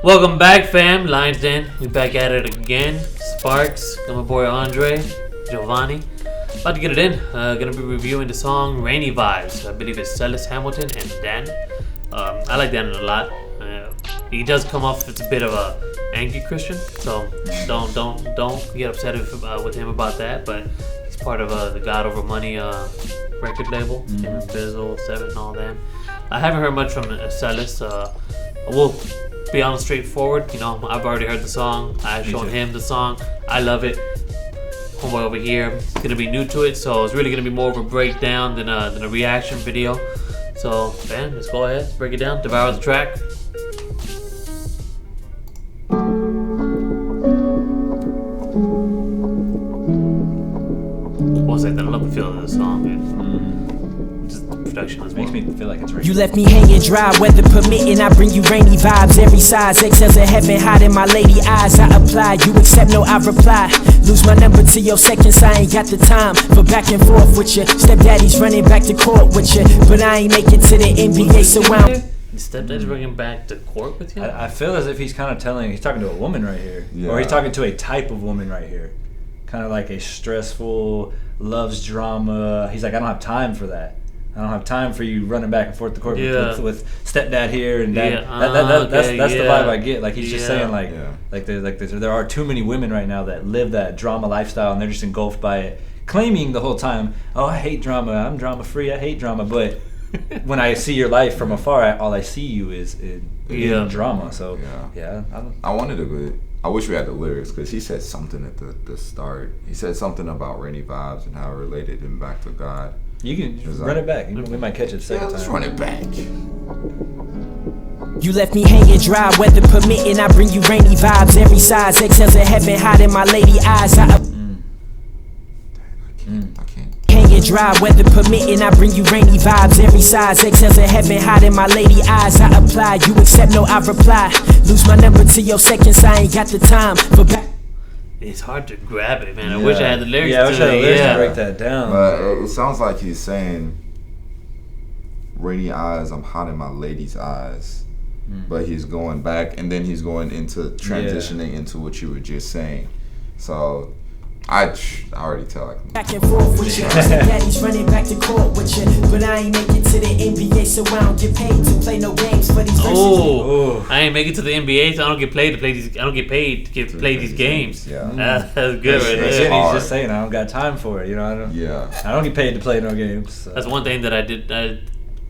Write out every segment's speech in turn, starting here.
Welcome back, fam. Lions Den. We back at it again. Sparks. Got my boy Andre, Giovanni. About to get it in. Gonna be reviewing the song "Rainy Vibes." I believe it's Cellus Hamilton and Datin. I like Datin a lot. He does come off as a bit of a angry Christian, so don't get upset with him about that. But he's part of the God Over Money record label, him and Bizzle, Seven, and all them. I haven't heard much from Cellus. We'll be honest, straightforward. You know, I've already heard the song. I've shown him the song. I love it. Homeboy over here is gonna be new to it, so it's really gonna be more of a breakdown than a reaction video. So, man, let's go ahead, break it down, devour the track. What's that? I love the feel of this song, man. Makes me feel like it's raining. You left me hanging dry, weather permitting. I bring you rainy vibes, every size. Exhales of heaven, hide in my lady eyes. I apply, you accept, no, I reply. Lose my number to your seconds, I ain't got the time for back and forth with you. Stepdaddy's running back to court with you, but I ain't making to the NBA, so I'm. Stepdad's bringing back to court with you? I feel as if he's kind of he's talking to a woman right here. Yeah. Or he's talking to a type of woman right here. Kind of like a stressful, loves drama. He's like, I don't have time for that. I don't have time for you running back and forth to court with stepdad here and dad. That's the vibe I get. Like he's just saying like there are too many women right now that live that drama lifestyle and they're just engulfed by it, claiming the whole time, oh, I hate drama. I'm drama free. I hate drama. But when I see your life from afar, all I see you is in drama. So I wanted to. I wish we had the lyrics because he said something at the start. He said something about rainy vibes and how it related him back to God. You can run it back. We might catch it the second time. Let's run it back. You left me hanging dry, weather permitting. I bring you rainy vibes, every size. Exhales of heaven, hide in my lady eyes. I can't. Hanging dry, weather permitting. I bring you rainy vibes, every size. Exhales of heaven, hide in my lady eyes. I apply, you accept, no, I reply. Lose my number to your seconds, I ain't got the time for back. It's hard to grab it, man. I wish I had the lyrics. Yeah, I wish I had the lyrics to break that down. But it sounds like he's saying, "Rainy eyes, I'm hot in my lady's eyes," but he's going back, and then he's going into transitioning into what you were just saying. So I already tell. Back and forth with you. Daddy's running back to court with you, but I ain't make it to the NBA, so I don't get paid to play no games for these verses. I ain't make it to the NBA, so I don't get paid to play these. I don't get paid to play these games. Yeah, that's good right there. He's just saying, I don't got time for it. You know, I don't get paid to play no games. So. That's one thing that I did. I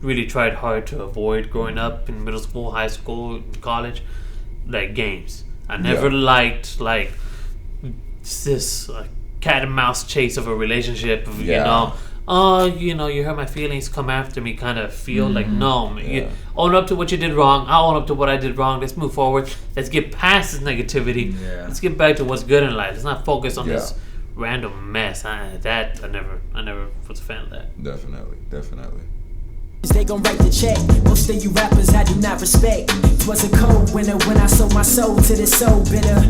really tried hard to avoid growing up in middle school, high school, college, like games. I never liked this cat and mouse chase of a relationship of, you hurt my feelings, come after me kind of feel. Like, no, man, you own up to what you did wrong, I'll own up to what I did wrong, let's move forward, let's get past this negativity, let's get back to what's good in life, let's not focus on this random mess. I never was a fan of that. Definitely. They gon' write the check. Most of you rappers I do not respect. 'Twas a cold winter when I sold my soul to the soul bitter.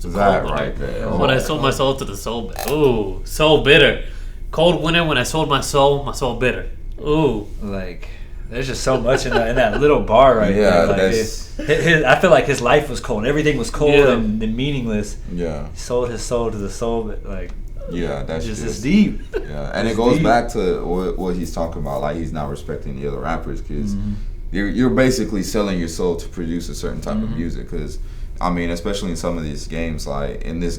That right there. When I sold my soul to the soul bitter. Ooh, soul bitter. Cold winter when I sold my soul bitter. Ooh. Like, there's just so much in that little bar right there. Like I feel like his life was cold. Everything was cold and meaningless. Yeah. He sold his soul to the soul, but like. Yeah, that's just deep. Yeah, and it goes back to what he's talking about. Like, he's not respecting the other rappers because you're basically selling your soul to produce a certain type of music. Because I mean, especially in some of these games, like in this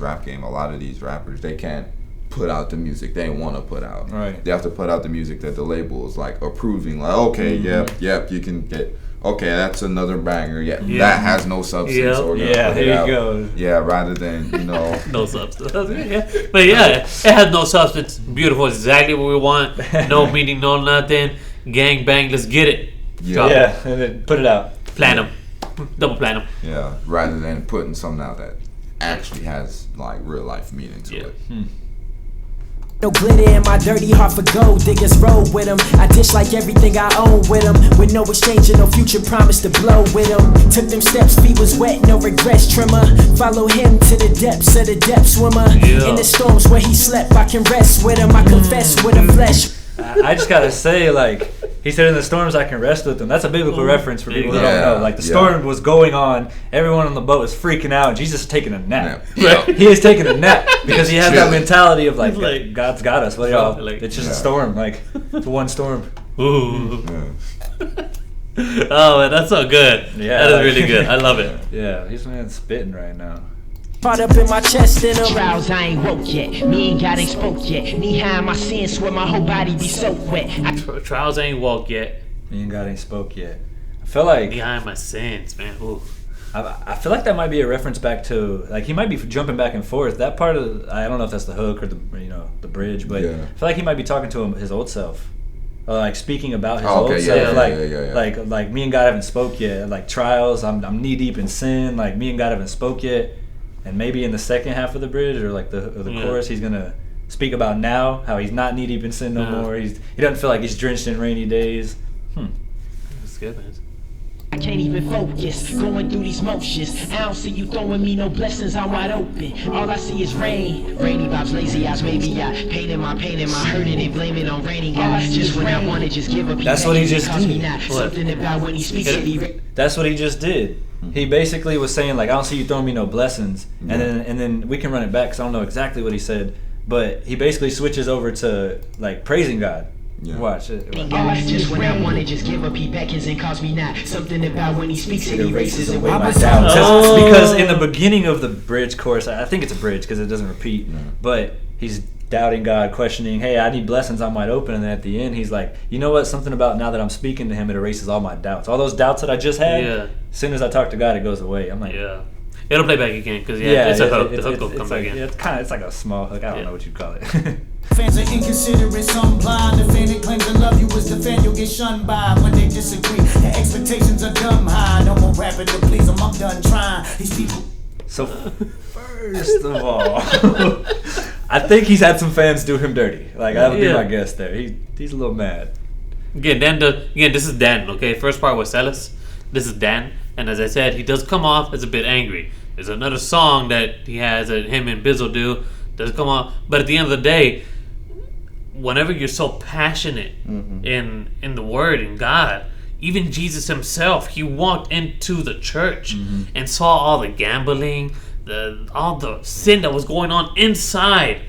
rap game, a lot of these rappers, they can't put out the music they want to put out. Right. They have to put out the music that the label is like approving. Like, okay, yep, you can get. Okay, that's another banger. Yeah, that has no substance. Or here you go. Yeah, rather than no substance. But it has no substance. Beautiful, exactly what we want. No meaning, no nothing. Gang bang, let's get it. Yeah, and then put it out. Platinum. Double platinum. Yeah, rather than putting something out that actually has like real life meaning to it. No glitter in my dirty heart for gold diggers, roll with them. I dish like everything I own with them, with no exchange and no future promise to blow with them. Took them steps, feet was wet, no regrets, trimmer. Follow him to the depths of the depth swimmer. In the storms where he slept, I can rest with him. I confess with the flesh. I just gotta say, like, he said in the storms I can rest with him. That's a biblical reference for people that don't know. Like, the storm was going on, everyone on the boat was freaking out, and Jesus is taking a nap. He is taking a nap because he has that mentality of like God's got us. Well, y'all, it's just a storm. Like, it's one storm. Ooh. Oh man, that's so good. Yeah, that is really good. I love it. Yeah, he's spitting right now. Caught up in my chest in them trials, I ain't woke yet. Me and God ain't spoke yet. Knee high in my sins, swear my whole body be soaked wet. Trials ain't woke yet. Me and God ain't spoke yet. I feel like behind my sins, man. Ooh. I feel like that might be a reference back to, like, he might be jumping back and forth. That part of, I don't know if that's the hook or the the bridge, but I feel like he might be talking to his old self. Like speaking about his old self, like me and God haven't spoke yet. Like trials, I'm knee deep in sin. Like me and God haven't spoke yet. And maybe in the second half of the bridge or like the chorus, he's gonna speak about now how he's not knee deep in sin no more. He doesn't feel like he's drenched in rainy days. That's good, man. I can't even focus, going through these motions. I don't see you throwing me no blessings, I'm wide open. All I see is rain, rainy vibes, lazy eyes. Maybe I painted my hurting and blame it on raining guys. Just when I wanna just give up. That's what he just did. Something about when he speaks it. That's what he just did. He basically was saying, like, I don't see you throwing me no blessings, and then we can run it back because I don't know exactly what he said, but he basically switches over to like praising God. Yeah. Watch it. Just when I want to just give up, he beckons and calls me not. Something about when he speaks, it erases away my doubts. Because in the beginning of the bridge chorus, I think it's a bridge because it doesn't repeat, but he's doubting God, questioning, hey, I need blessings, I'm wide open. And then at the end, he's like, you know what? Something about now that I'm speaking to him, it erases all my doubts. All those doubts that I just had, as soon as I talk to God, it goes away. I'm like, it'll play back again because it's a hook. The hook will come back in. It's like a small hook. I don't know what you'd call it. Fans are inconsiderate, some blind. The fan that claims to love you is the fan you'll get shunned by when they disagree. The expectations are dumb high. No more rapping to please them, I'm done trying. These people. So, first of all, I think he's had some fans do him dirty. Like, I would be my guess there. He's a little mad. Again, this is Dan, okay? First part was Cellus. This is Dan. And as I said, he does come off as a bit angry. There's another song that he has that him and Bizzle do. Does come off. But at the end of the day, whenever you're so passionate in the Word and God, even Jesus himself, he walked into the church and saw all the gambling, all the sin that was going on inside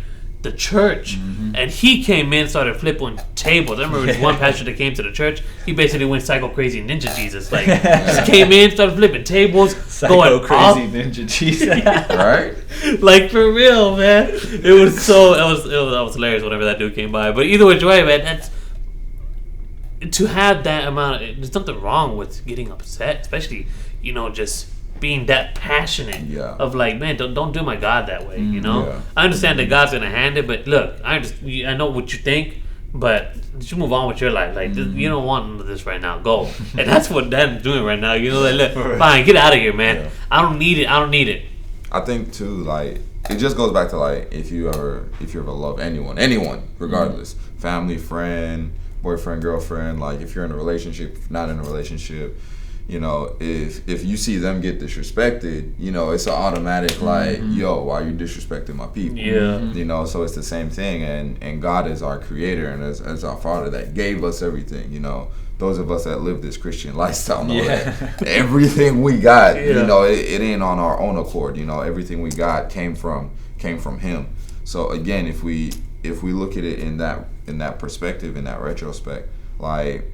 the church, and he came in, started flipping tables. I remember this one pastor that came to the church. He basically went psycho crazy ninja Jesus. Like, just came in, started flipping tables, psycho crazy ninja Jesus, right? Like, for real, man. It was hilarious whenever that dude came by. But either which way, man, that's to have that amount. There's nothing wrong with getting upset, especially just being that passionate of like, man, don't do my God that way, I understand that God's gonna hand it, but look, I know what you think, but you move on with your life. Like, you don't want none of this right now. Go. And that's what Dan's doing right now. Like, look, fine, get out of here, man. I don't need it. I think too, like, it just goes back to like if you ever love anyone, regardless, family, friend, boyfriend, girlfriend, like if you're in a relationship, not in a relationship, if you see them get disrespected, it's an automatic like, yo, why are you disrespecting my people? Yeah. So it's the same thing, and God is our creator and as our Father that gave us everything, those of us that live this Christian lifestyle know that everything we got, it ain't on our own accord, everything we got came from him. So again, if we look at it in that perspective, in that retrospect, like,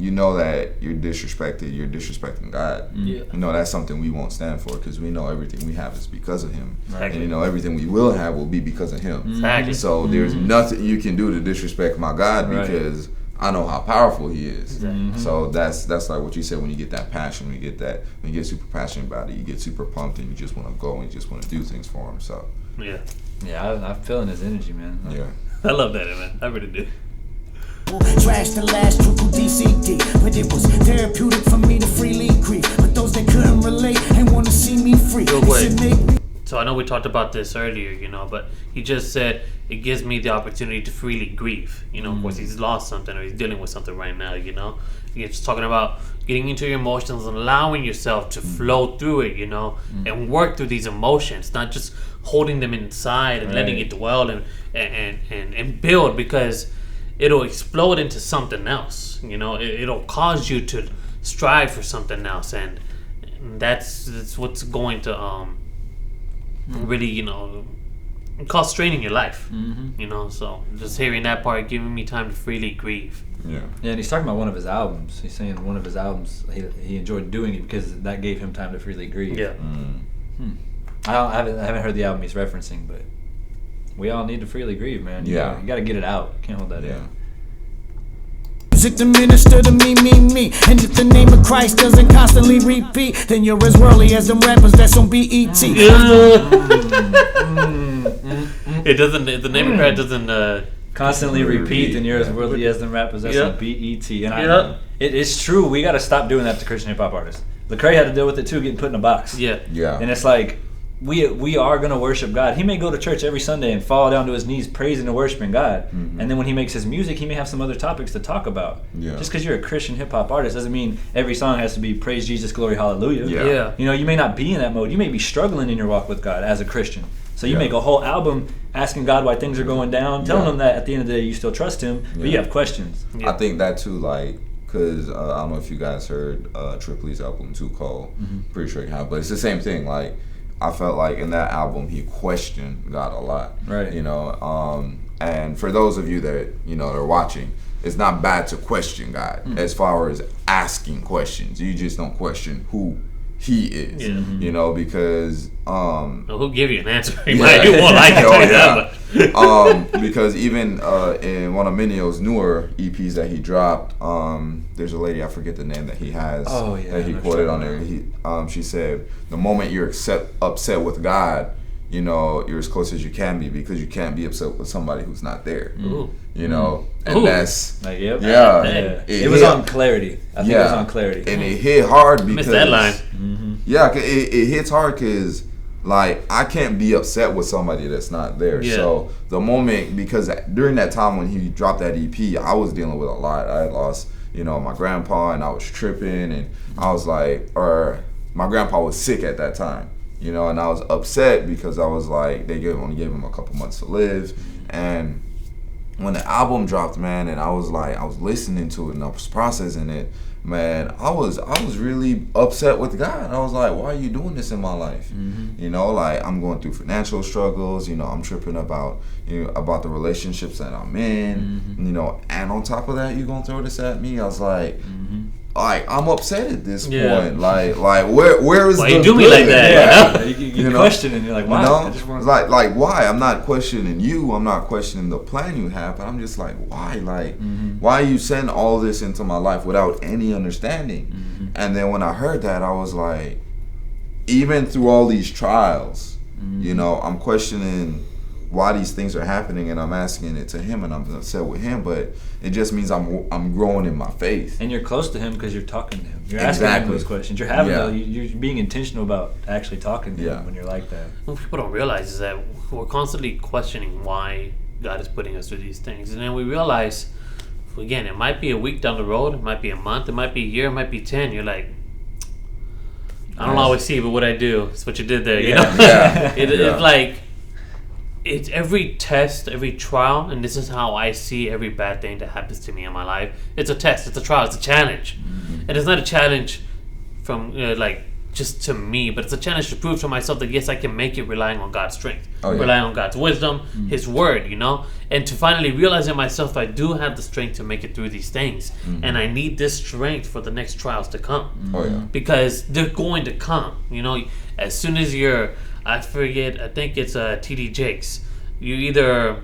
that you're disrespecting God. That's something we won't stand for because we know everything we have is because of him. Exactly. And everything we will have will be because of him. Exactly. So there's nothing you can do to disrespect my God because I know how powerful he is. Exactly. So that's like what you said, when you get that passion, when you get super passionate about it, you get super pumped and you just want to go and you just want to do things for him. So I'm feeling his energy, man. I love that, man. I really do. Trash the last triple DCD, but it was therapeutic for me to freely grieve. But those that couldn't relate and want to see me free, So I know we talked about this earlier, but he just said it gives me the opportunity to freely grieve. Of course, he's lost something or he's dealing with something right now. He's talking about getting into your emotions and allowing yourself to flow through it, and work through these emotions, not just holding them inside and letting it dwell and build, because it'll explode into something else. It'll cause you to strive for something else, and that's what's going to really cause strain in your life. So just hearing that part, giving me time to freely grieve. Yeah, and he's talking about one of his albums. He's saying one of his albums he enjoyed doing it because that gave him time to freely grieve. Yeah. I haven't heard the album he's referencing, but we all need to freely grieve, man. You got to get it out. Can't hold that in. Music to minister to me. And if the name of Christ doesn't constantly repeat, then you're as worldly as them rappers that's on BET. It doesn't. The name of Christ doesn't constantly repeat, then you're as worldly as them rappers that's on BET. And it's true. We got to stop doing that to Christian hip hop artists. Lecrae had to deal with it too, getting put in a box. Yeah. And it's like, we are going to worship God. He may go to church every Sunday and fall down to his knees praising and worshiping God. And then when he makes his music, he may have some other topics to talk about. Just because you're a Christian hip-hop artist doesn't mean every song has to be praise Jesus, glory, hallelujah. You may not be in that mode. You may be struggling in your walk with God as a Christian. So you make a whole album asking God why things are going down, telling him that at the end of the day you still trust him, but you have questions. I think that too, because I don't know if you guys heard Tripoli's album TuneCore. Pretty sure you have, but it's the same thing. I felt like in that album he questioned God a lot, right? And for those of you that are watching, it's not bad to question God as far as asking questions. You just don't question who he is, because who give you an answer? You won't like it. Because even in one of Minio's newer EPs that he dropped, there's a lady, I forget the name that he has, that he quoted on there. She said, "The moment you're upset with God, you're as close as you can be, because you can't be upset with somebody who's not there." And that's it was on Clarity. I think it was on Clarity, and it hit hard because missed that line. It hits hard because I can't be upset with somebody that's not there. So the moment, because during that time when he dropped that EP, I was dealing with a lot. I had lost my grandpa, and I was tripping, and I was or my grandpa was sick at that time. And I was upset because I was like, they only gave him a couple months to live. And when the album dropped, man, and I was listening to it and I was processing it, man, I was really upset with God. I was like, why are you doing this in my life? I'm going through financial struggles. I'm tripping about about the relationships that I'm in. And on top of that, you gonna throw this at me? I was like. I'm upset at this point. Where is why the you do me like that? You question and you're like, why? Like why? I'm not questioning you. I'm not questioning the plan you have. But I'm just like, why? Why you send all this into my life without any understanding? And then when I heard that, I was like, even through all these trials, I'm questioning why these things are happening, and I'm asking it to him, and I'm upset with him, but it just means I'm growing in my faith. And you're close to him because you're talking to him. You're asking him those questions. You're having you're being intentional about actually talking to him when you're like that. What people don't realize is that we're constantly questioning why God is putting us through these things, and then we realize, again, it might be a week down the road, it might be a month, it might be a year, it might be 10. You're like, I don't always see, but what I do, it's what you did there. It's like. It's every test, every trial, and this is how I see every bad thing that happens to me in my life. It's a test, it's a trial, it's a challenge. And it's not a challenge from, just to me, but it's a challenge to prove to myself that, yes, I can make it relying on God's strength, relying on God's wisdom, His word, and to finally realize in myself I do have the strength to make it through these things. And I need this strength for the next trials to come. Because they're going to come, as soon as you're... I think it's TD Jakes. You're either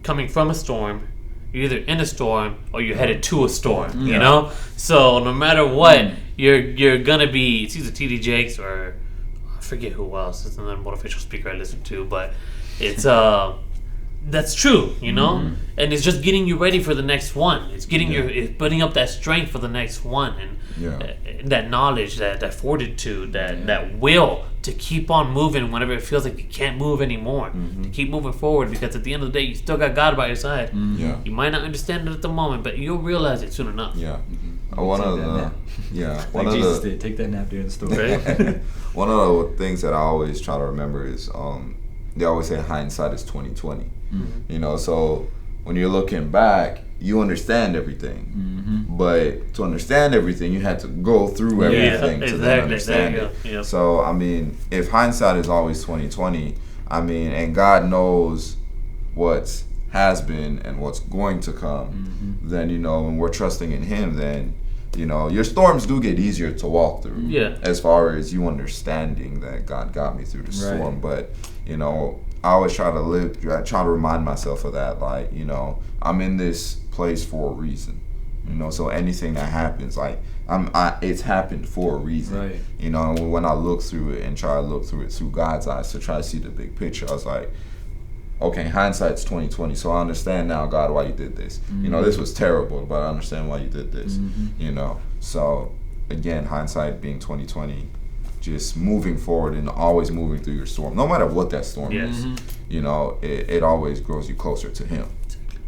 coming from a storm, you're either in a storm, or you're headed to a storm, So no matter what, you're gonna be, it's either TD Jakes or I forget who else. It's another motivational speaker I listen to, but it's that's true, and it's just getting you ready for the next one. It's getting it's putting up that strength for the next one, and that knowledge, that fortitude, that will to keep on moving whenever it feels like you can't move anymore. To keep moving forward, because at the end of the day, you still got God by your side. Yeah. You might not understand it at the moment, but you'll realize it soon enough. Yeah. One of the Like Jesus did. Take that nap during the storm. one of the things that I always try to remember is they always say hindsight is 20/20. You know, so when you're looking back, you understand everything, but to understand everything, you had to go through everything to then understand it. Yep. So I mean, if hindsight is always 20/20, I mean, and God knows what has been and what's going to come, then you know, when we're trusting in Him, then you know, your storms do get easier to walk through. Yeah. As far as you understanding that God got me through the storm, but you know, I always try to remind myself of that. Like, you know, I'm in this place for a reason. You know, so anything that happens, like it's happened for a reason. Right. You know, and when I look through it and try to look through it through God's eyes to try to see the big picture, I was like, okay, hindsight's 20/20. So I understand now, God, why you did this. You know, this was terrible, but I understand why you did this. You know, so again, hindsight being 20/20. Just moving forward and always moving through your storm, no matter what that storm is. You know, it always grows you closer to Him.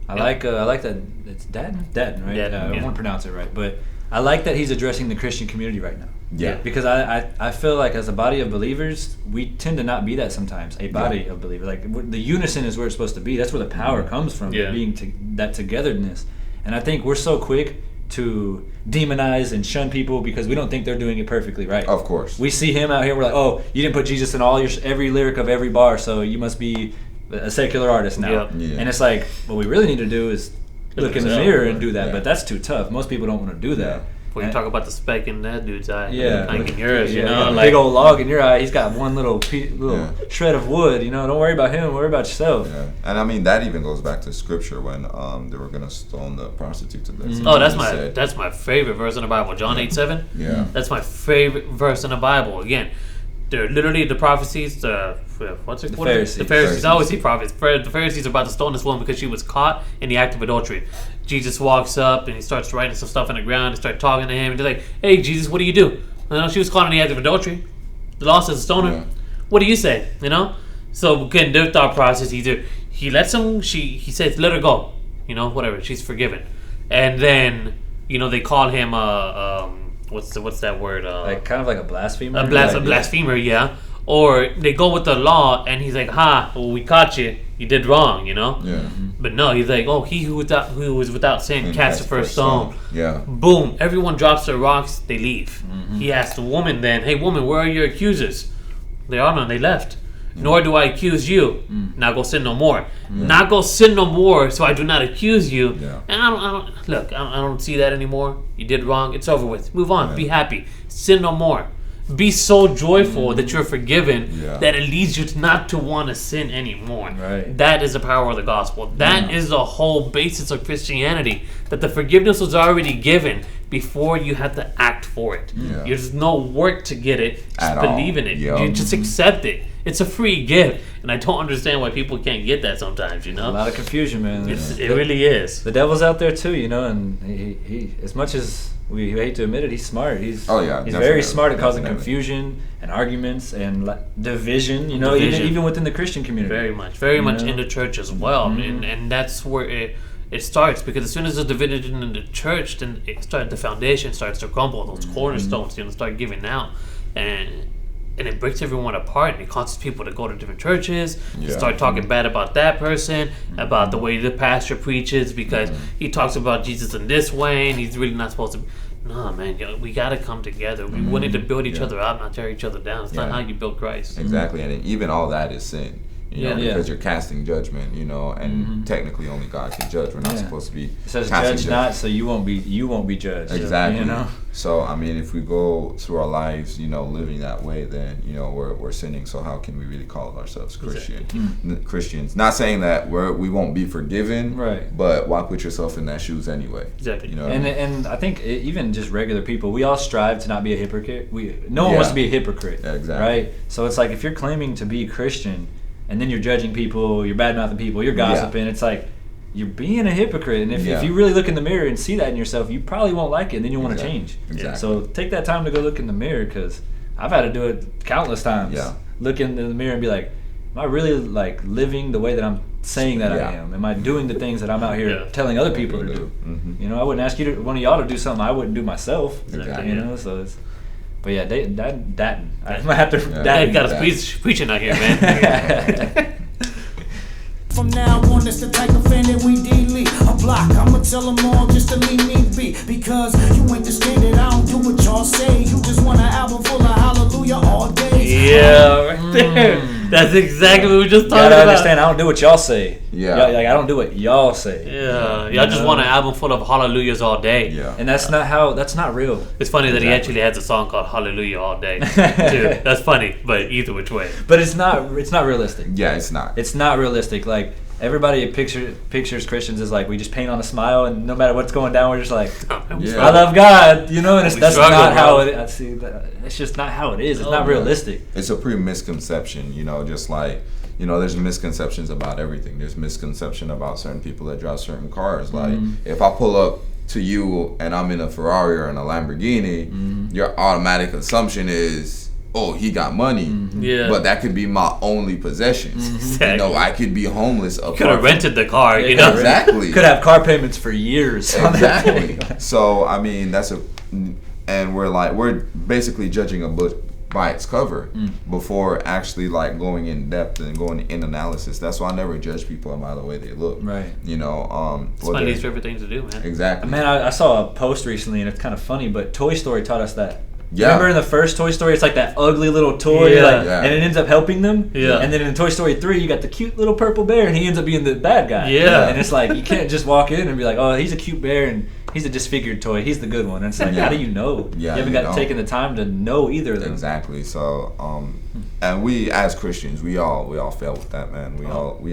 I like that. It's Datin, right? Datin, I don't want to pronounce it right, but I like that he's addressing the Christian community right now. Yeah. Because I feel like as a body of believers, we tend to not be that sometimes. A body of believers, like the unison is where it's supposed to be. That's where the power comes from. Yeah. Being that togetherness, and I think we're so quick to demonize and shun people because we don't think they're doing it perfectly right. Of course. We see him out here, we're like, oh, you didn't put Jesus in every lyric of every bar, so you must be a secular artist now. Yep. Yeah. And it's like, what we really need to do is look in the mirror and do that, Yeah. but that's too tough. Most people don't want to do that. When you talk about the speck in that dude's eye, Yeah. like in yours, you Yeah, know, got a like big old log in your eye. He's got one little shred of wood. You know, don't worry about him. Worry about yourself. Yeah. And I mean, that even goes back to scripture when they were going to stone the prostitute to death. oh, Jesus that's my favorite verse in the Bible, John 8:7. Yeah. That's my favorite verse in the Bible. Again, they're literally the prophecies. What's it called? Pharisees. The Pharisees. I always see prophets. The Pharisees are about to stone this woman because she was caught in the act of adultery. Jesus walks up and he starts writing some stuff on the ground and start talking to him. And they're like, "Hey, Jesus, what do you do?" You know, she was caught in the act of adultery. The law says stone her. Yeah. What do you say? You know. So again, their thought process, either he lets him, he says, "Let her go." You know, whatever. She's forgiven. And then, you know, they call him what's that word? Like kind of like a blasphemer. A blasphemer, yeah. Or they go with the law, and he's like, "Ha, well, we caught you. You did wrong," you know. Yeah. But no, he's like, "Oh, he who was without sin cast the first stone." Yeah. Boom! Everyone drops their rocks. They leave. He asked the woman, "Then, hey, woman, where are your accusers?" They are none. They left. Nor do I accuse you. Now go sin no more. Not go sin no more, so I do not accuse you. Yeah. And I don't see that anymore. You did wrong. It's over with. Move on. Be happy. Sin no more. Be so joyful that you're forgiven that it leads you to not to want to sin anymore. Right. That is the power of the gospel. That is the whole basis of Christianity. That the forgiveness was already given before you had to act for it. Yeah. There's no work to get it. Just At all. believe in it. Yep. You just accept it. It's a free gift. And I don't understand why people can't get that sometimes, you A know? lot of confusion, man. It really is. The devil's out there too, you know, and he as much as we hate to admit it, he's smart. He's very smart at causing confusion and arguments and division. You know, even within the Christian community. Very much in the church as well, and that's where it starts, because as soon as there's division in the church, then the foundation starts to crumble. Those cornerstones, start giving out, and it breaks everyone apart, and it causes people to go to different churches, start talking bad about that person, about the way the pastor preaches, because he talks about Jesus in this way, and he's really not supposed to. No, man, we got to come together. We need to build each other up, not tear each other down. It's not how you build Christ. Exactly, and even all that is sin. You know, because you're casting judgment, and technically only God can judge. We're not supposed to be. It says, casting "Judge not, so you won't be judged." Exactly. You know. So I mean, if we go through our lives, living that way, then we're sinning. So how can we really call ourselves Christian? Christians? Not saying that we won't be forgiven, right? But why put yourself in that shoes anyway? Exactly. You know. And I think even just regular people, we all strive to not be a hypocrite. No one wants to be a hypocrite. Yeah, exactly. Right. So it's like if you're claiming to be Christian, and then you're judging people, you're bad-mouthing people, you're gossiping. It's like you're being a hypocrite. And if you really look in the mirror and see that in yourself, you probably won't like it, and then you want to change. Exactly. So take that time to go look in the mirror, because I've had to do it countless times. Yeah. Look in the mirror and be like, am I really like living the way that I'm saying that I am? Am I doing the things that I'm out here telling other people to do? Mm-hmm. You know, I wouldn't ask one of y'all to do something I wouldn't do myself. Exactly. You know, so it's. But yeah, Datin. I might have to. Dad got us preaching out here, man. From now on, it's the type of fan that we delete a block. I'ma tell them all just to leave me be. Because you ain't the standard, I don't do what y'all say. You just want an album full of hallelujah all day. Yeah, right there. That's exactly what we just talked You gotta about. understand, I don't do what y'all say. Yeah. Like, I don't do what y'all say. Yeah, y'all just want an album full of hallelujahs all day. Yeah. And that's not real. It's funny that he actually has a song called Hallelujah All Day, too. That's funny, but either which way. But it's not realistic. Yeah, it's not. It's not realistic. Like, everybody pictures Christians as like, we just paint on a smile, and no matter what's going down, we're just like, Yeah. I love God, you know, and that's struggle, not how bro. it. I see that. It's just not how it is. It's not realistic. It's a misconception, you know, just like, you know, there's misconceptions about everything. There's misconception about certain people that drive certain cars. Like, if I pull up to you and I'm in a Ferrari or in a Lamborghini, your automatic assumption is, oh, he got money. Yeah. But that could be my only possessions. You know, I could be homeless. Could have rented the car, you know? Exactly. Could have car payments for years. on that Exactly. thing. So I mean, and we're basically judging a book by its cover before actually like going in depth and going in analysis. That's why I never judge people by the way they look. Right. You know, It's my least favorite thing to do, man. Exactly. Man, I saw a post recently, and it's kind of funny, but Toy Story taught us that. Yeah. Remember in the first Toy Story, it's like that ugly little toy, and it ends up helping them. Yeah. And then in Toy Story 3, you got the cute little purple bear, and he ends up being the bad guy. Yeah. And it's like, you can't just walk in and be like, oh, he's a cute bear, and he's a disfigured toy. He's the good one. And it's like, how do you know? Yeah, you haven't you taken the time to know either of them. Exactly. So, and we as Christians, we all fail with that, man. We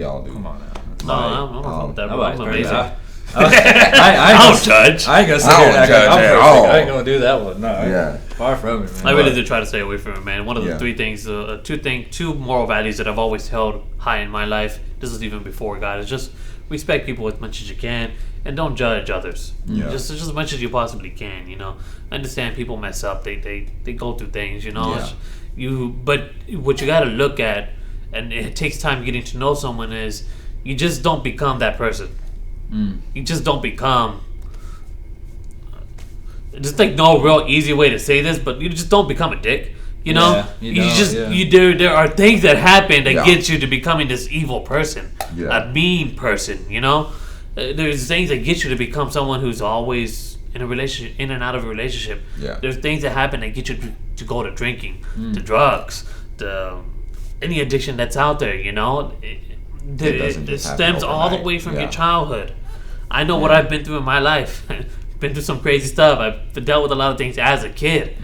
all do. Come on now. No, I don't know about that, bro. Nobody's I'm perfect. amazing. I don't judge. I ain't gonna sit I here don't and act judge like I'm at perfect. all. I ain't gonna do that one. No. Yeah. Far from it, man. I really do try to stay away from it, man. One of the Yeah. three things, two moral values that I've always held high in my life. This is even before God. Is just respect people as much as you can, and don't judge others. Yeah. Just as much as you possibly can. You know, I understand people mess up. They go through things. You know, Yeah. But what you got to look at, and it takes time getting to know someone, is you just don't become that person. You just don't become. Just like no real easy way to say this, but you just don't become a dick. You know, there are things that happen that get you to becoming this evil person, a mean person. You know, there's things that get you to become someone who's always in a relationship, in and out of a relationship. Yeah. There's things that happen that get you to go to drinking, to drugs, to any addiction that's out there. You know, it stems all the way from your childhood. I know what I've been through in my life. Been through some crazy stuff. I've dealt with a lot of things as a kid,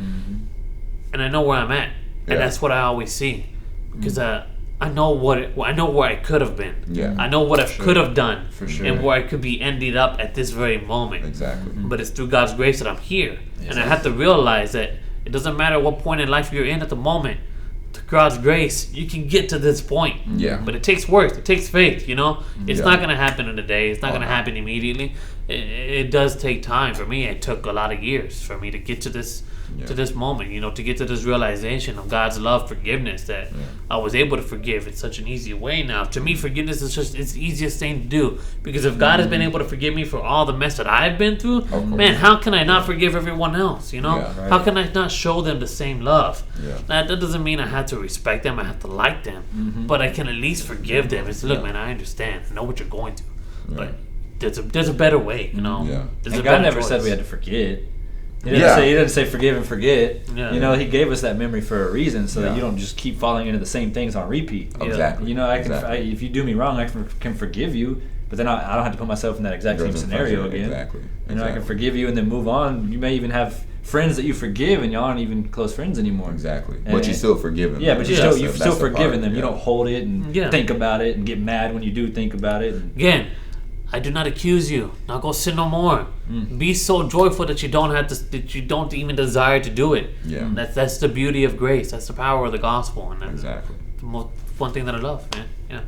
and I know where I'm at, and that's what I always see, because I know I know where I could have been. Yeah. I know what I could have done, sure. and where I could be ended up at this very moment. Exactly. But it's through God's grace that I'm here, and I have to realize that it doesn't matter what point in life you're in at the moment. To God's grace, you can get to this point. Yeah. But it takes work. It takes faith. You know, it's not gonna happen in a day. It's not gonna happen immediately. It does take time. For me, it took a lot of years for me to get to this moment. You know, to get to this realization of God's love, forgiveness, that I was able to forgive in such an easy way now. To me, forgiveness is just it's the easiest thing to do, because if God has been able to forgive me for all the mess that I've been through, man, how can I not forgive everyone else? You know, how can I not show them the same love? That doesn't mean I have to respect them. I have to like them, but I can at least forgive them. It's look, man, I understand. I know what you're going through, but there's a better way. You know, there's and a God better never choice. said we had to forget. He didn't say forgive and forget. Yeah. You know, he gave us that memory for a reason, so that you don't just keep falling into the same things on repeat. Exactly. You know, if you do me wrong, I can forgive you, but then I don't have to put myself in that exact same scenario again. Exactly. You know, I can forgive you and then move on. You may even have friends that you forgive, and y'all aren't even close friends anymore. Exactly. But you still forgive them. Yeah, but you've still forgiven them. Yeah. You don't hold it and think about it and get mad when you do think about it. Again, I do not accuse you. Now go sin no more. Be so joyful that you don't even desire to do it. Yeah. That's the beauty of grace. That's the power of the gospel, and that's Exactly. the one thing that I love, man. Yeah.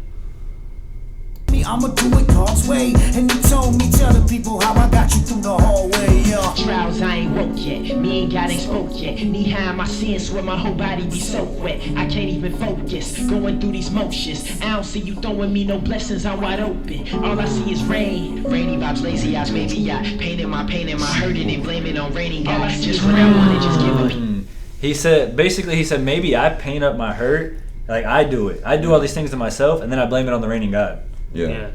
me, I'ma do it God's way. And he told me, tell the people how I got you through the hallway, yeah. Trials, I ain't woke yet. Me and God ain't spoke yet. Knee high in my sins where my whole body be soaked wet. I can't even focus, going through these motions. I don't see you throwing me no blessings, I'm wide open. All I see is rain. Rainy vibes, lazy eyes, maybe I painted my hurting and blaming on raining God. Just when I wanted, just give me. He said, maybe I paint up my hurt. Like, I do it. I do all these things to myself, and then I blame it on the raining God. Yeah.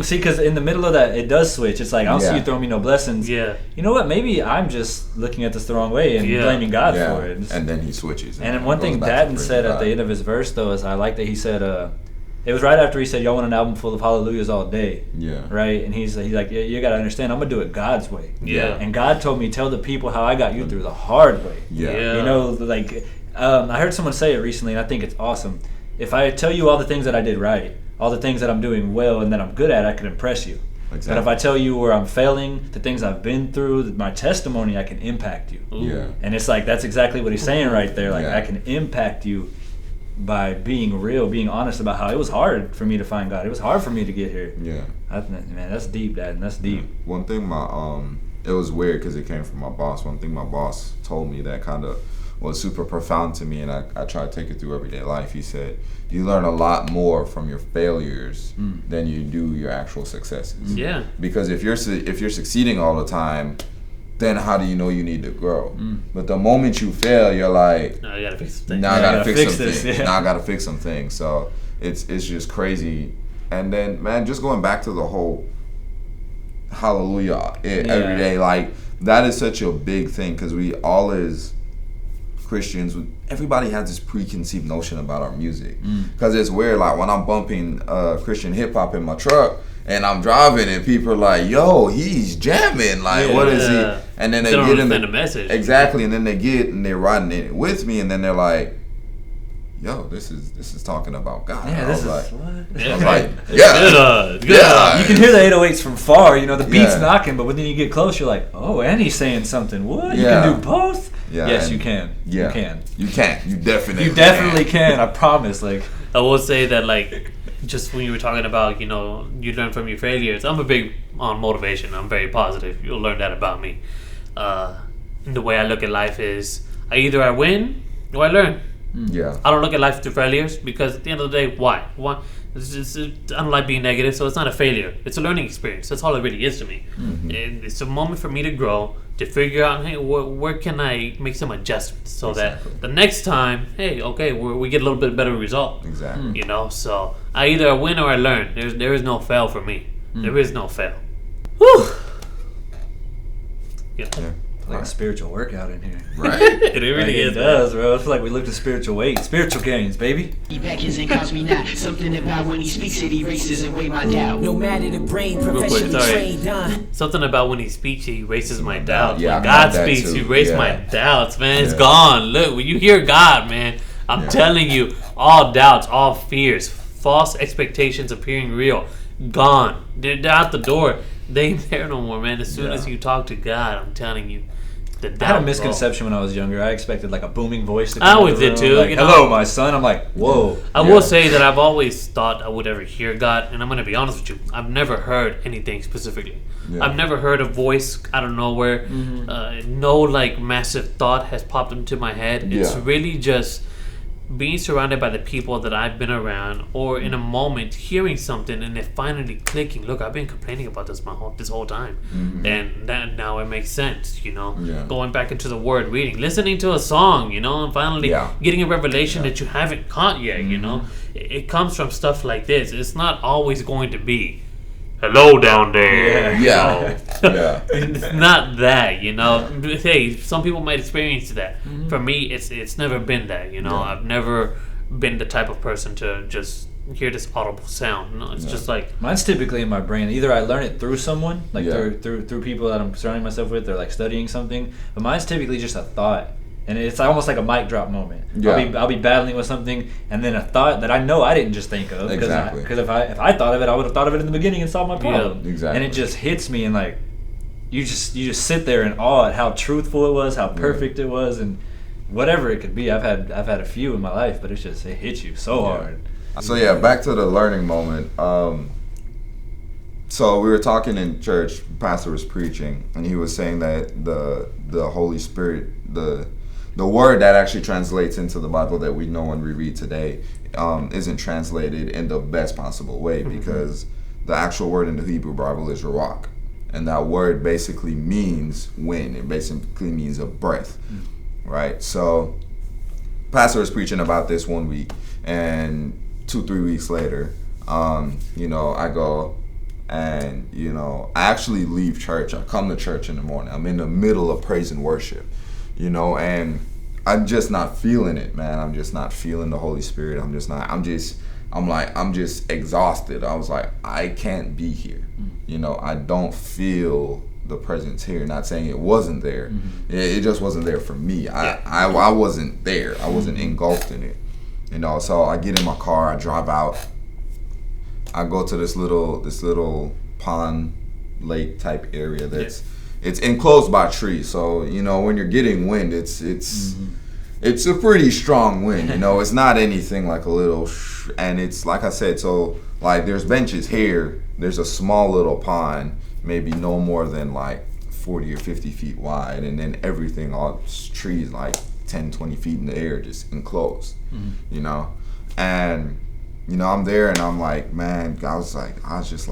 See, because in the middle of that, it does switch. It's like, I don't see you throwing me no blessings. Yeah. You know what? Maybe I'm just looking at this the wrong way and blaming God for it. And then he switches. And one thing Datin said at the end of his verse, though, is I like that he said, it was right after he said, y'all want an album full of hallelujahs all day. Yeah. Right? And he's like, you got to understand, I'm going to do it God's way. Yeah. And God told me, tell the people how I got you through the hard way. Yeah. You know, like, I heard someone say it recently, and I think it's awesome. If I tell you all the things that I did right, all the things that I'm doing well and that I'm good at, I can impress you. Exactly. But if I tell you where I'm failing, the things I've been through, my testimony, I can impact you. Yeah. And it's like, that's exactly what he's saying right there. Like, Yeah. I can impact you by being real, being honest about how it was hard for me to find God. It was hard for me to get here. Yeah. Man, that's deep, Dad. That's deep. One thing it was weird because it came from my boss. One thing my boss told me that kind of was super profound to me, and I try to take it through everyday life. He said, you learn a lot more from your failures than you do your actual successes. Yeah. Because if you're succeeding all the time, then how do you know you need to grow? But the moment you fail, you're like, No, I gotta fix some things. now I gotta fix some this, things. yeah. Now I gotta fix some things. So it's just crazy. And then, man, just going back to the whole hallelujah every day, like, that is such a big thing, because we all as Christians, everybody has this preconceived notion about our music. Because it's weird, like when I'm bumping Christian hip hop in my truck and I'm driving and people are like, yo, he's jamming, like, what is he? And then they don't get in understand the message. Exactly. And then they're riding it with me, and then they're like, yo, this is talking about God. Yeah, I this was is like, what? I was like, It's yeah, good. yeah. You can hear the 808s from far, you know, the beat's Yeah. knocking, but when you get close, you're like, oh, and he's saying something. What? You Yeah. can do both? Yeah, Yes, and- you can. Yeah. You can. You can. You definitely. You definitely can. I promise. Like, I will say that, like, just when you were talking about, you know, you learn from your failures, I'm a big on motivation. I'm very positive. You'll learn that about me. The way I look at life is either I win or I learn. Yeah. I don't look at life through failures, because at the end of the day, why? I don't like being negative, so it's not a failure. It's a learning experience. That's all it really is to me. And it's a moment for me to grow, to figure out, hey, where can I make some adjustments so that the next time, hey, okay, we get a little bit better result. Exactly. You know, so I either win or I learn. There is no fail for me. There is no fail. Whew. Yeah. a spiritual workout in here. Right. It really Like, is. it does, bro. I feel like we lift a spiritual weight. Spiritual gains, baby. He beckons and calls me not. Something about when he speaks it erases away my doubt. No matter the brain, quick, professionally sorry. trained on. Something about when he speaks, he erases my doubts. Yeah, when I God got that speaks, too. he erases Yeah. my doubts, man. It's Yeah. gone. Look, when you hear God, man, I'm telling you, all doubts, all fears, false expectations appearing real, gone. They're out the door. They ain't there no more, man. As soon as you talk to God, I'm telling you, the doubt. I had a misconception when I was younger. I expected like a booming voice to come I in always the did room, too, Like, you know? hello, my son. I'm like, whoa. I will say that I've always thought I would ever hear God, and I'm going to be honest with you. I've never heard anything specifically. Yeah. I've never heard a voice out of nowhere. No like massive thought has popped into my head. It's Yeah. really just being surrounded by the people that I've been around, or in a moment hearing something and it finally clicking. Look, I've been complaining about this this whole time, and that now it makes sense. You know, Yeah. going back into the Word, reading, listening to a song. You know, and finally Yeah. getting a revelation that you haven't caught yet. You know, it comes from stuff like this. It's not always going to be, hello down there. Yeah. Yeah. It's not that, you know. Hey, some people might experience that. For me, it's never been that, you know. Yeah. I've never been the type of person to just hear this audible sound. No, it's just like, Mine's typically in my brain. Either I learn it through someone, like Yeah. through people that I'm surrounding myself with, or like studying something. But mine's typically just a thought, and it's almost like a mic drop moment. Yeah. I'll be battling with something, and then a thought that I know I didn't just think of. Exactly. Because if I thought of it, I would have thought of it in the beginning and solved my problem. Yeah, exactly. And it just hits me, and like you just sit there in awe at how truthful it was, how perfect it was, and whatever it could be. I've had a few in my life, but it hits you so hard. So yeah, back to the learning moment. So we were talking in church. Pastor was preaching, and he was saying that the Holy Spirit, the word that actually translates into the Bible that we know and we read today, isn't translated in the best possible way, because the actual word in the Hebrew Bible is ruach, and that word basically means wind. It basically means a breath, right? So Pastor was preaching about this one week, and 2-3 weeks later, I go and, I actually leave church. I come to church in the morning. I'm in the middle of praise and worship, and I'm just not feeling it, man. I'm just not feeling the Holy Spirit. I'm just exhausted. I was like, I can't be here. I don't feel the presence here. Not saying it wasn't there. It just wasn't there for me. I wasn't there. I wasn't engulfed in it. So I get in my car, I drive out. I go to this little pond lake type area that's it's enclosed by trees. So, when you're getting wind, it's a pretty strong wind, It's not anything like a little and it's like I said, so like there's benches here. There's a small little pond, maybe no more than like 40 or 50 feet wide, and then everything, all trees like 10, 20 feet in the air, just enclosed, and I'm there, and I'm like, man, I was just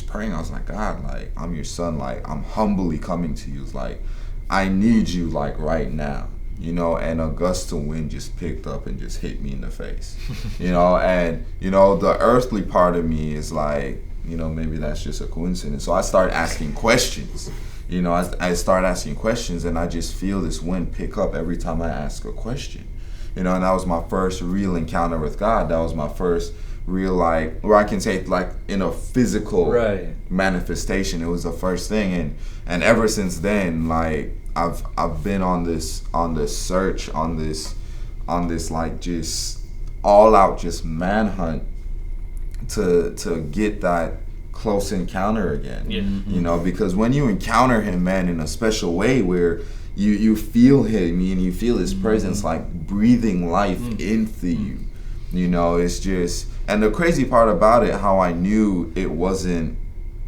praying. I was like, God, like, I'm your son, like, I'm humbly coming to you. It's like, I need you, like, right now, and a gust of wind just picked up and just hit me in the face, and, the earthly part of me is like, maybe that's just a coincidence. So I start asking questions, I start asking questions, and I just feel this wind pick up every time I ask a question. And that was my first real encounter with God. That was my first real, like, where I can say, like, in a physical manifestation. It was the first thing, and ever since then, like, I've been on this search, on this like just all out just manhunt to get that close encounter again. Because when you encounter him, man, in a special way where you feel him and you feel his presence like breathing life into you. It's just, and the crazy part about it, how I knew it wasn't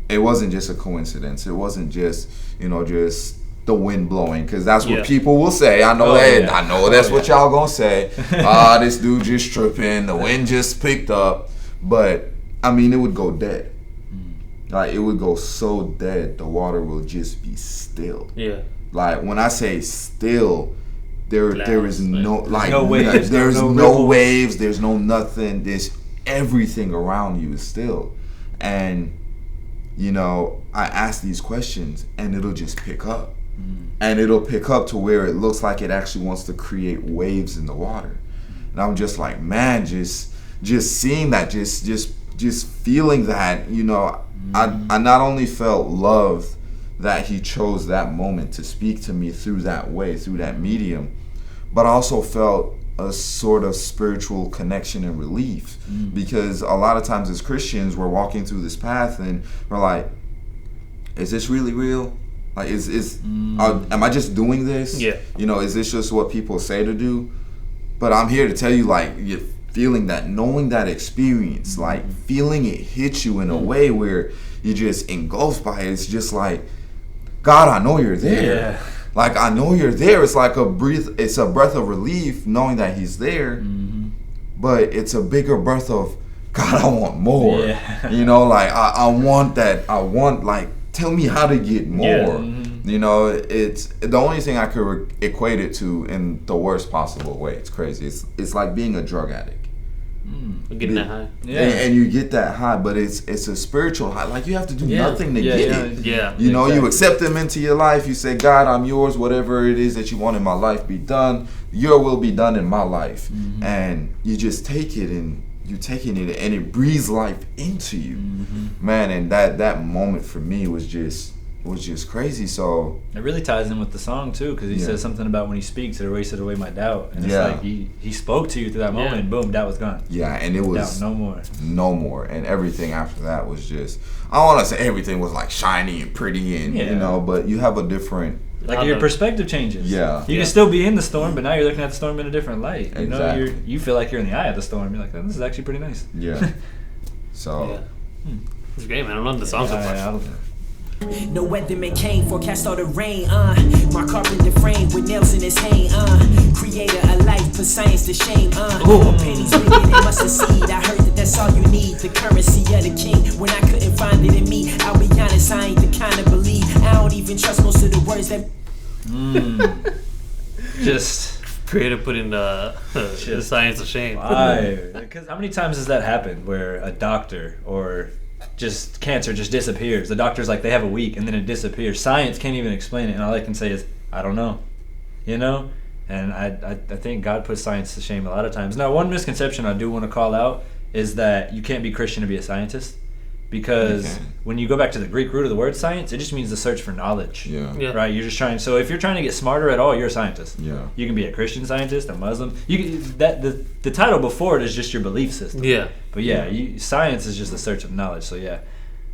just a coincidence. It wasn't just, just the wind blowing, because that's what people will say. I know I know that's what y'all gonna say. This dude just tripping, the wind just picked up. But I mean, it would go dead. Like, it would go so dead, the water will just be still. Yeah. Like, when I say still, there is no, like, no waves. There's no waves. There's no nothing. There's everything around you is still. And, I ask these questions, and it'll just pick up. And it'll pick up to where it looks like it actually wants to create waves in the water. And I'm just like, man, just seeing that, just feeling that, I not only felt love that he chose that moment to speak to me through that way, through that medium, but I also felt a sort of spiritual connection and relief, because a lot of times as Christians, we're walking through this path and we're like, is this really real? Like, am I just doing this? Yeah. Is this just what people say to do? But I'm here to tell you, like, you're feeling that, knowing that experience, like feeling it hit you in a way where you're just engulfed by it. It's just like, God, I know you're there. Yeah. Like, I know you're there. It's like it's a breath of relief knowing that he's there, but it's a bigger breath of, God, I want more. Yeah. Like, I want that. I want, like, tell me how to get more. Yeah. It's the only thing I could equate it to in the worst possible way. It's crazy. It's like being a drug addict. Getting that high. Yeah. And you get that high, but it's a spiritual high. Like, you have to do nothing to get it. Yeah. You accept him into your life. You say, God, I'm yours. Whatever it is that you want in my life, be done. Your will be done in my life. And you just take it, and you're taking it, and it breathes life into you. Man, and that moment for me was just crazy. So it really ties in with the song too, because he says something about when he speaks, it erases away my doubt, and it's like he spoke to you through that moment, and boom, doubt was gone. Yeah, and it was doubt, no more, and everything after that was just, I don't want to say everything was like shiny and pretty, and but you have a different, like, your perspective changes. Yeah, you can still be in the storm, but now you're looking at the storm in a different light. You feel like you're in the eye of the storm. You're like, oh, this is actually pretty nice. Yeah. So. It's great, man. I'm loving the song so far. No weatherman came, forecast all the rain, My carpenter frame with nails in his hand, Creator of life, put science to shame, Pennies bigger than mustard seed, I heard that that's all you need. The currency of the king, when I couldn't find it in me. I'll be honest, I ain't the kind of believe. I don't even trust most of the words that Just Creator putting the science to shame. Because how many times has that happened where a doctor or just cancer just disappears? The doctor's like, they have a week and then it disappears. Science can't even explain it, and all I can say is, I don't know. You know? And I think God puts science to shame a lot of times. Now, one misconception I do want to call out is that you can't be Christian to be a scientist. Because when you go back to the Greek root of the word science, it just means the search for knowledge. Yeah. Right? You're just trying. So if you're trying to get smarter at all, you're a scientist. Yeah. You can be a Christian scientist, a Muslim. The title before it is just your belief system. Yeah. But science is just the search of knowledge. So yeah,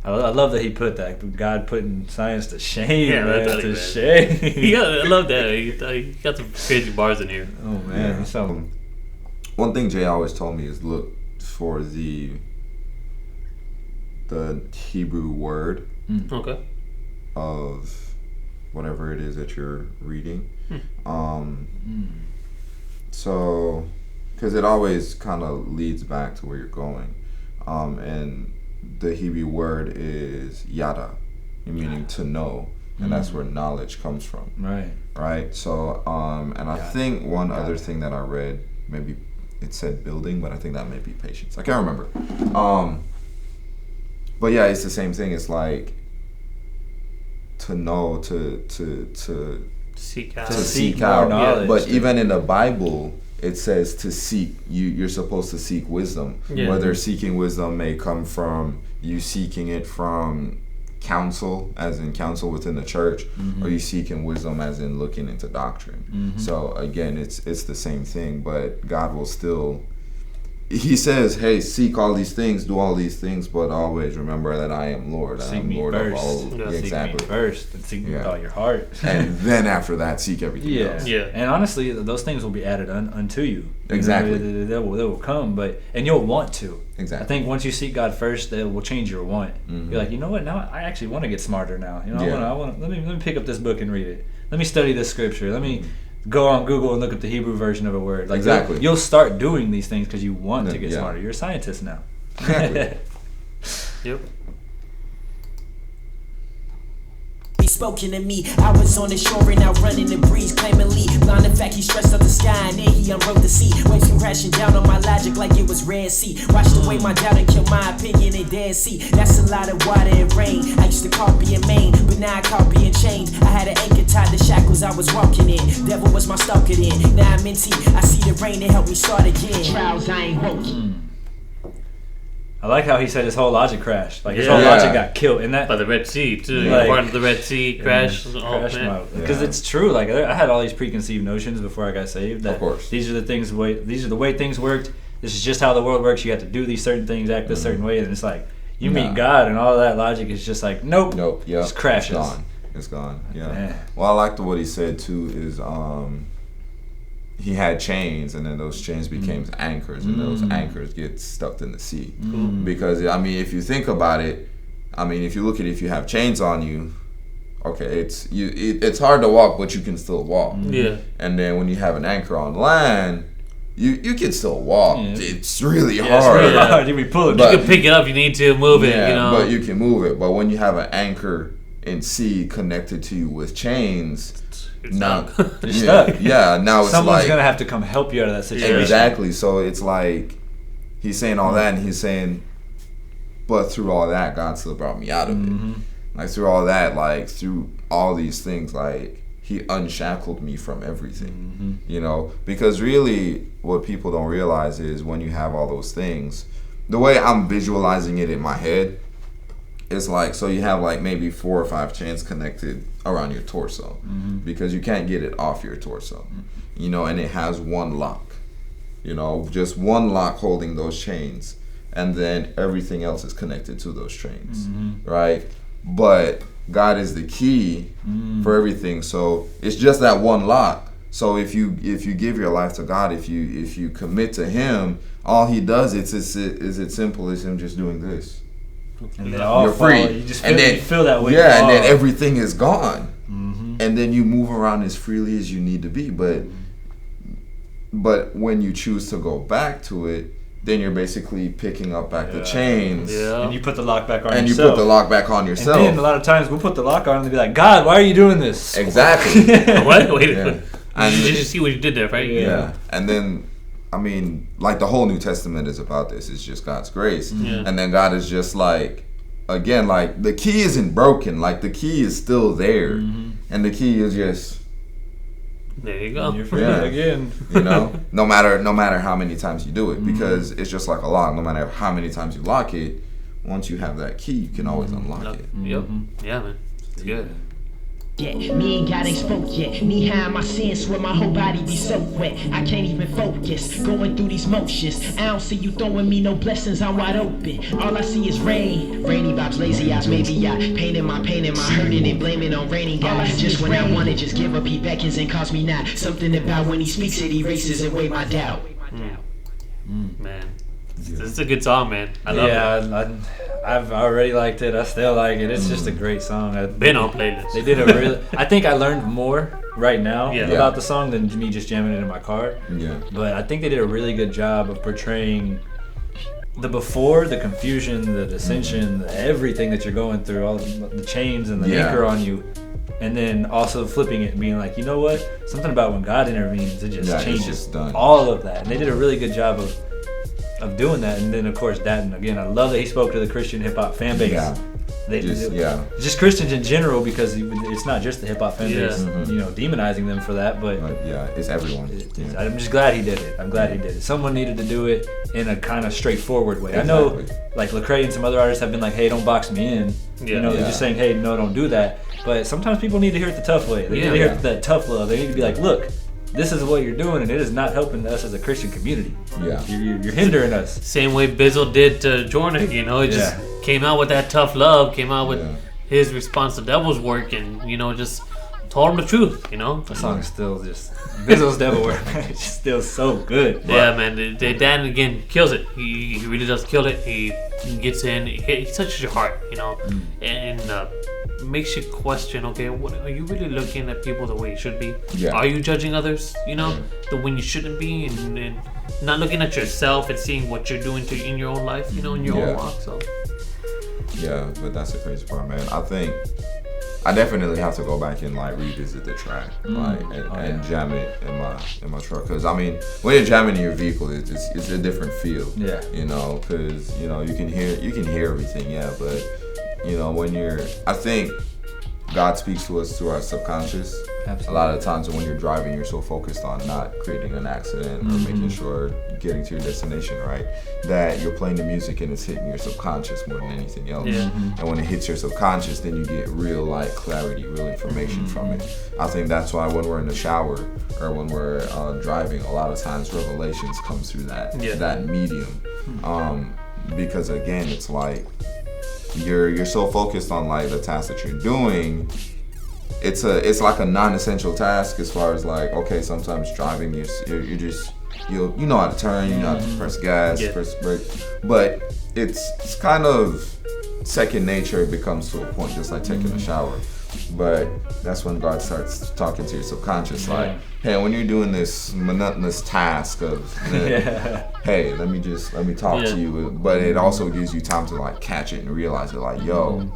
I love that he put that. God putting science to shame. Yeah, man, that's to man. shame. I love that. You got some crazy bars in here. Oh man, Yeah. One thing Jay always told me is look for the Hebrew word Okay. of whatever it is that you're reading. So, because it always kind of leads back to where you're going. And the Hebrew word is yada, meaning to know. And that's where knowledge comes from. Right? So, and I think one other thing that I read, maybe it said building, but I think that may be patience. I can't remember. But yeah, it's the same thing. It's like to know, to Seek out. To seek seek more out. knowledge. But even in the Bible, it says to seek. You're supposed to seek wisdom. Yeah. Whether seeking wisdom may come from you seeking it from counsel, as in counsel within the church, or you seeking wisdom as in looking into doctrine. So again, it's the same thing, but God will still. He says, hey, seek all these things, do all these things, but always remember that I am Lord. I Seek am me Lord first. of all. Yeah, Seek Exactly. me first, and seek me with Yeah. all your heart. And then after that, seek everything else. Yeah. And honestly, those things will be added unto you. Exactly. They will come, and you'll want to. Exactly. I think once you seek God first, that will change your want. You're like, you know what? Now I actually want to get smarter. Now, I want. Let me pick up this book and read it. Let me study this scripture. Let me go on Google and look up the Hebrew version of a word. Like Exactly. You'll start doing these things because you want to get Yeah. smarter. You're a scientist now. Exactly. Yep. He spoken to me. I was on the shore and out running the breeze, claiming lead. Blind the fact he stretched up the sky and then he unwrote the sea. Waves came crashing down on my logic like it was Red Sea. Watch the way my doubt and kill my opinion in Dead Sea. That's a lot of water and rain. I used to copy in Maine, but now I copy in chains. I had an anchor tied to shackles I was walking in. Devil was my stalker then. Now I'm in tea. I see the rain that helped me start again. Trials I ain't woke. I like how he said his whole logic crashed. Like his Yeah. whole Yeah. logic got killed in that. By the Red Sea, too. Like- Part of the Red Sea crash. Because Yeah. it's true. Like I had all these preconceived notions before I got saved. That Of course. These are the way things worked. This is just how the world works. You have to do these certain things, act a certain way, and it's like you meet God, and all of that logic is just like nope. Yeah. Just crashes. It's gone. Yeah. Man. Well, I liked what he said too. Is he had chains, and then those chains became anchors, and those anchors get stuck in the sea. Because I mean, if you think about it, I mean, if you look at it, if you have chains on you, okay, it's hard to walk, but you can still walk. Yeah. And then when you have an anchor on land, you can still walk. Yeah. It's really Yeah, it's hard. really Yeah. hard. You be pulling. But- You can pick it up if you need to, move it, Yeah, you know. but you can move it. But when you have an anchor in sea connected to you with chains, You're now stuck. You're stuck. Yeah, now it's Someone's like gonna have to come help you out of that situation. exactly. So it's like he's saying all that, and he's saying, but through all that, God still brought me out of it. Like through all that, like through all these things, like he unshackled me from everything. You know, because really, what people don't realize is when you have all those things, the way I'm visualizing it in my head. It's like, so you have like maybe 4 or 5 chains connected around your torso because you can't get it off your torso, you know, and it has one lock, you know, just one lock holding those chains, and then everything else is connected to those chains, right? But God is the key for everything, so it's just that one lock. So if you give your life to God, if you commit to Him, all He does is it's simple as Him just doing this. And then all you're free. You just feel that way. Yeah, and then everything is gone. And then you move around as freely as you need to be. But when you choose to go back to it, then you're basically picking up back the chains. Yeah. And you put the lock back on yourself. And you put the lock back on yourself. And then a lot of times we'll put the lock on and they'll be like, God, why are you doing this? Exactly. What? Wait. Yeah. And did you see what you did there, right? Yeah. And then, I mean, like the whole New Testament is about this. It's just God's grace. Yeah. And then God is just like, again, like the key isn't broken. Like the key is still there. And the key is just... There you go. You're free again. You know, no matter how many times you do it, because it's just like a lock. No matter how many times you lock it, once you have that key, you can always unlock it. Yep. Yeah, man. It's good. Yeah, me and God ain't spoke yet. Knee high in my sins where my whole body be so wet. I can't even focus, going through these motions. I don't see you throwing me no blessings, I'm wide open. All I see is rain. Rainy vibes, lazy eyes, maybe I painted my hurting and blaming on raining God. Just when I wanna just give up, he beckons and calls me not. Something about when he speaks it erases away my doubt. Man, this is a good song, man. I love it. I've already liked it. I still like it. It's just a great song. Been on playlist. They did a really. I think I learned more right now Yeah. about the song than me just jamming it in my car. Yeah. But I think they did a really good job of portraying the before, the confusion, the dissension, everything that you're going through, all the chains and the anchor on you. And then also flipping it and being like, you know what? Something about when God intervenes, it just changes all of that. And they did a really good job of doing that. And then of course Datin, again, I love that he spoke to the Christian hip hop fan base. Just Christians in general, because it's not just the hip hop fan base, you know, demonizing them for that, but it's everyone. I'm just glad he did it. I'm glad he did it. Someone needed to do it in a kind of straightforward way. Exactly. I know, like Lecrae and some other artists have been like, "Hey, don't box me in." You know, they're just saying, "Hey, no, don't do that." But sometimes people need to hear it the tough way. They need to hear that tough love. They need to be like, "Look, this is what you're doing, and it is not helping us as a Christian community. Yeah, you're hindering us." Same way Bizzle did to Jordan. You know, it just came out with that tough love. Came out with his response to Devil's work, and you know, just told him the truth. You know, the song is still just Bizzle's Devil work. It's still so good. Yeah, man. Dan again kills it. He really does kill it. He gets in. He touches your heart. You know, and makes you question. Okay, what are you really looking at people the way you should be? Yeah. Are you judging others? You know, the when you shouldn't be, and not looking at yourself and seeing what you're doing in your own life. You know, in your own walk. So. Yeah, but that's the crazy part, man. I think I definitely have to go back and like revisit the track, and jam it in my truck. Cause I mean, when you're jamming in your vehicle, it's a different feel. Yeah. You know, cause you know you can hear everything. Yeah, but you know I think God speaks to us through our subconscious. Absolutely. A lot of the times when you're driving, you're so focused on not creating an accident or making sure you're getting to your destination right, that you're playing the music and it's hitting your subconscious more than anything else. Yeah. And when it hits your subconscious, then you get real like clarity, real information from it. I think that's why when we're in the shower or when we're driving, a lot of times revelations comes through that medium. Because again, it's like you're so focused on like the task that you're doing. It's like a non-essential task as far as like, okay, sometimes driving you know how to turn, you know how to press gas, press brake, but it's kind of second nature. It becomes to a point, just like taking a shower. But that's when God starts talking to your subconscious, like, hey, when you're doing this monotonous task of, hey, let me talk to you. But it also gives you time to like catch it and realize it, like, yo,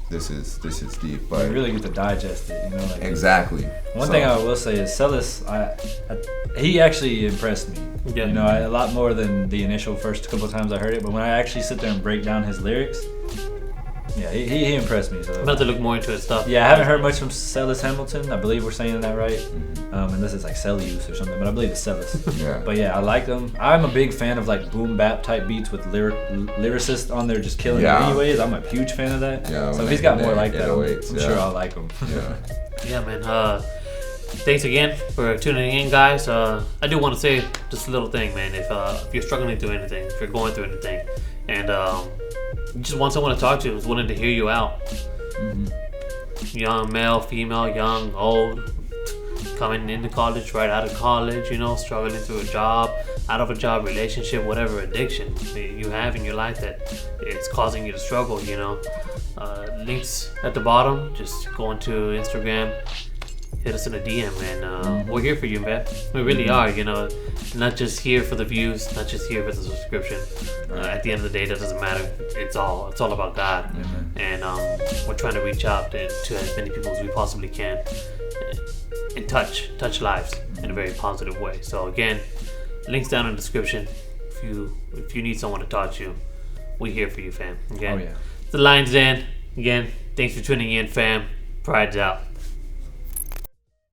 this is deep. But you really get to digest it, you know. Like exactly. One thing I will say is Cellus, he actually impressed me. Yeah. You know, a lot more than the initial first couple of times I heard it. But when I actually sit there and break down his lyrics. Yeah, he impressed me. So I'm about to look more into his stuff. Yeah, I haven't heard much from Cellus Hamilton. I believe we're saying that right. Unless it's like Cellius or something, but I believe it's Cellus. But yeah, I like them. I'm a big fan of like boom bap type beats with Lyricist on there just killing it anyways. I'm a huge fan of that. Yeah, so if he's got more like that, I'm sure I'll like him. Yeah, man. Thanks again for tuning in, guys. I do want to say just a little thing, man. If you're struggling through anything, if you're going through anything, and you just want someone to talk to who's willing to hear you out. Young, male, female, young, old, coming into college, right out of college, you know, struggling through a job, out of a job, relationship, whatever addiction you have in your life that it's causing you to struggle, you know. Links at the bottom. Just go into Instagram, hit us in a DM, and we're here for you, man. We really are, you know. Not just here for the views, not just here for the subscription. At the end of the day, that doesn't matter. It's all about God. And we're trying to reach out to as many people as we possibly can and touch lives in a very positive way. So again, links down in the description. If you need someone to talk to, we're here for you, fam. Okay? Oh yeah. The Lion's Den. Again, thanks for tuning in, fam. Pride's out.